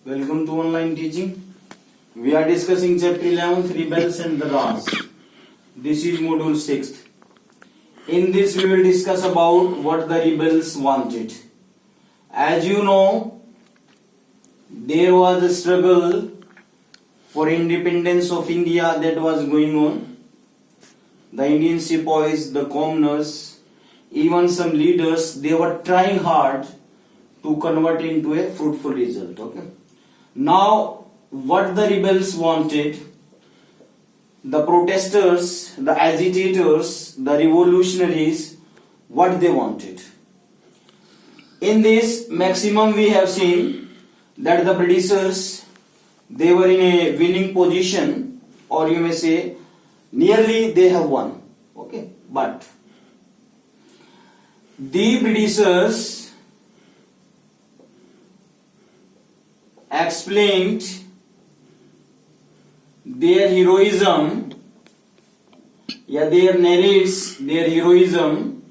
Welcome to online teaching. We are discussing chapter 11th, Rebels and the Raj. This is module 6th. In this we will discuss about what the rebels wanted. As you know, there was a struggle for independence of India that was going on. The Indian sepoys, the commoners, even some leaders, they were trying hard to convert into a fruitful result. Okay. Now, what the rebels wanted, the protesters, the agitators, the revolutionaries, what they wanted. In this maximum we have seen that the Britishers, they were in a winning position, or you may say nearly they have won. Okay, but the Britishers explained their heroism, their narrates their heroism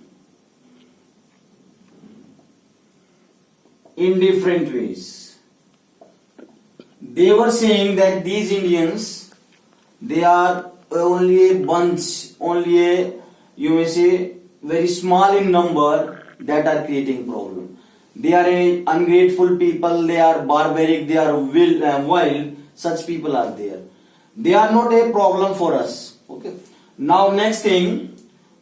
in different ways. They were saying that these Indians, they are only a bunch, only a, you may say, very small in number that are creating problem. They are a ungrateful people, they are barbaric, they are wild, such people are there. They are not a problem for us. Okay. Now next thing,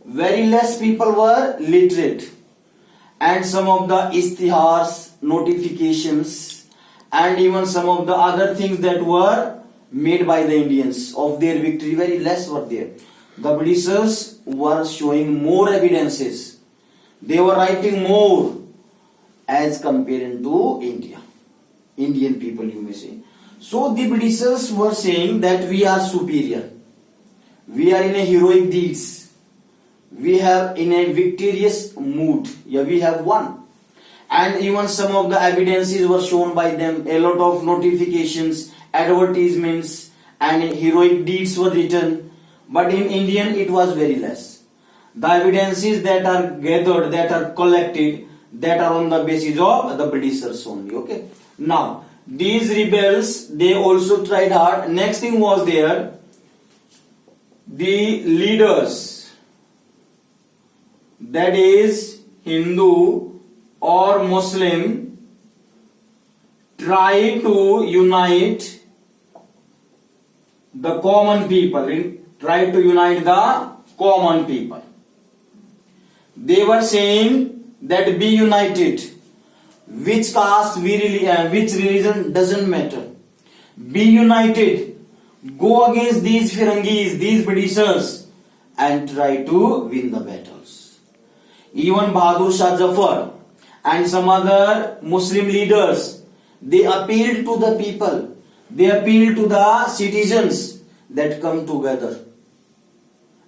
very less people were literate, and some of the istihars, notifications, and even some of the other things that were made by the Indians of their victory, very less were there. The Britishers were showing more evidences. They were writing more as compared to India. Indian people, you may say. So the Britishers were saying that we are superior. We are in a heroic deeds. We have in a victorious mood. We have won. And even some of the evidences were shown by them. A lot of notifications, advertisements, and heroic deeds were written. But in Indian it was very less. The evidences that are gathered, that are collected, that are on the basis of the Britishers only. Okay. Now, these rebels, they also tried hard. Next thing was there, the leaders, that is Hindu or Muslim, try to unite the common people, try to unite the common people. They were saying that be united. Which caste, which religion, doesn't matter. Be united. Go against these Firangis, these Britishers, and try to win the battles. Even Bahadur Shah Zafar and some other Muslim leaders, they appealed to the people. They appealed to the citizens that come together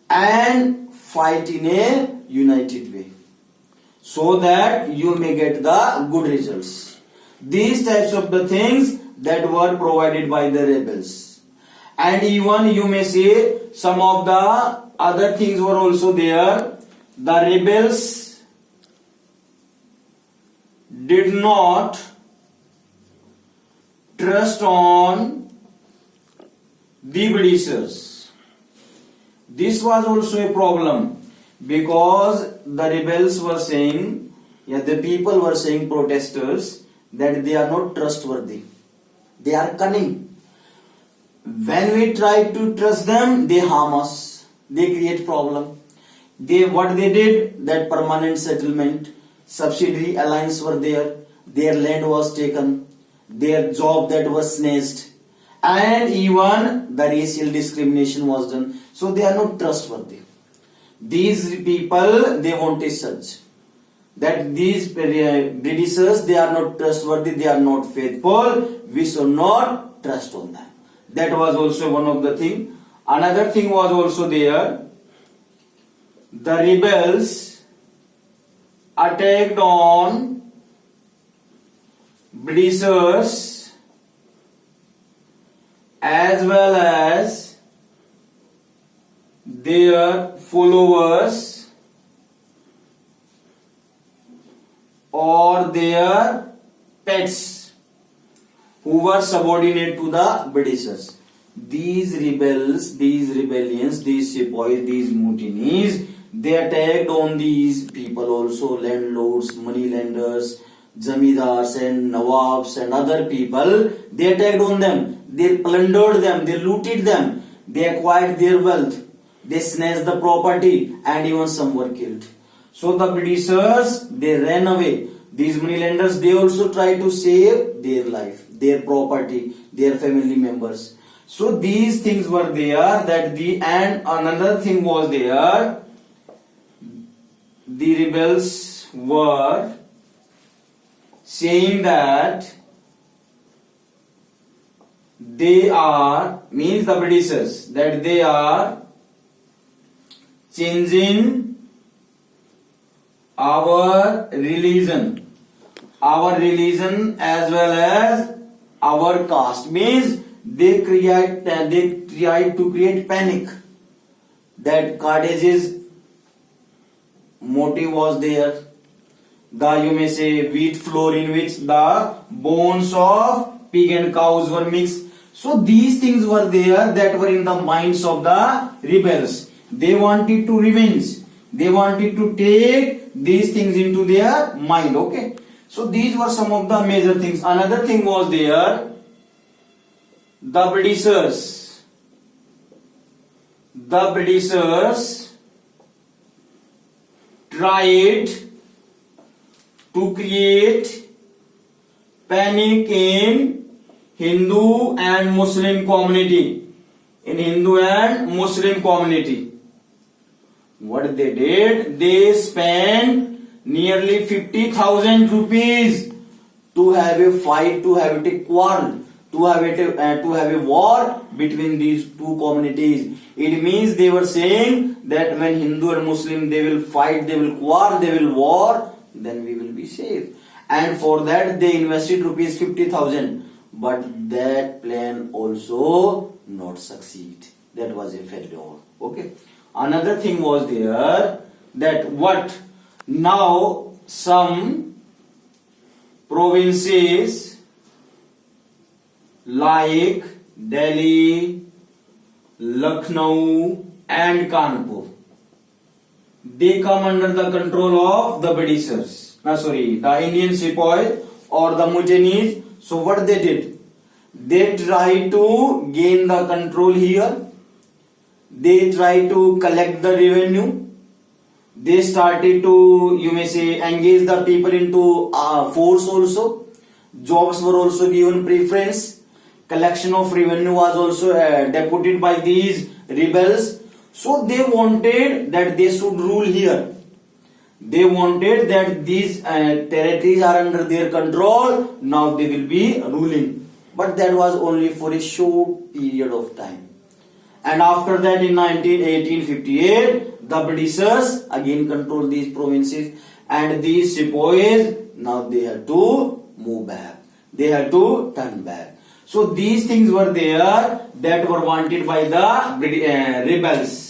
and fight in a united way, so that you may get the good results. These types of the things that were provided by the rebels. And even you may say some of the other things were also there. The rebels did not trust on the Britishers. This was also a problem, because the rebels were saying, the people were saying, protesters, that they are not trustworthy. They are cunning. When we try to trust them, they harm us. They create problem. What they did, that permanent settlement, subsidiary alliance were there. Their land was taken. Their job that was snatched. And even the racial discrimination was done. So they are not trustworthy. These people, they want a such that these Britishers, they are not trustworthy, they are not faithful, we should not trust on them. That was also one of the thing. Another thing was also there, the rebels attacked on Britishers as well as their followers or their pets who were subordinate to the Britishers. These rebels, these rebellions, these sepoys, these mutinies, they attacked on these people also, landlords, moneylenders, zamidars and nawabs and other people. They attacked on them, they plundered them, they looted them, they acquired their wealth, they snatched the property, and even some were killed. So the Britishers, they ran away. These moneylenders, they also tried to save their life, their property, their family members. So these things were there, and another thing was there. The rebels were saying that they are, means the Britishers, that they are changing our religion as well as our caste. Means they tried to create panic, that Carthage's motive was there, the, you may say, wheat flour in which the bones of pig and cows were mixed. So these things were there that were in the minds of the rebels. They wanted to revenge, they wanted to take these things into their mind. Okay, so these were some of the major things. Another thing was there, the Britishers tried to create panic in Hindu and Muslim community. What they did, they spent nearly 50,000 rupees to have a fight, to have a quarrel, to have a war between these two communities. It means they were saying that when Hindu and Muslim, they will fight, they will quarrel, they will war, then we will be safe. And for that they invested rupees 50,000. But that plan also not succeed. That was a failure. Okay. Another thing was there, that what now some provinces like Delhi, Lucknow and Kanpur, they come under the control of the Britishers. The Indian sepoys or the mutineers. So what they did? They tried to gain the control here. They tried to collect the revenue. They started to, you may say, engage the people into force also. Jobs were also given preference. Collection of revenue was also deputed by these rebels. So they wanted that they should rule here. They wanted that these territories are under their control. Now they will be ruling. But that was only for a short period of time. And after that, in 1858, the Britishers again controlled these provinces, and these sepoys, now they had to move back. They had to turn back. So these things were there that were wanted by the rebels.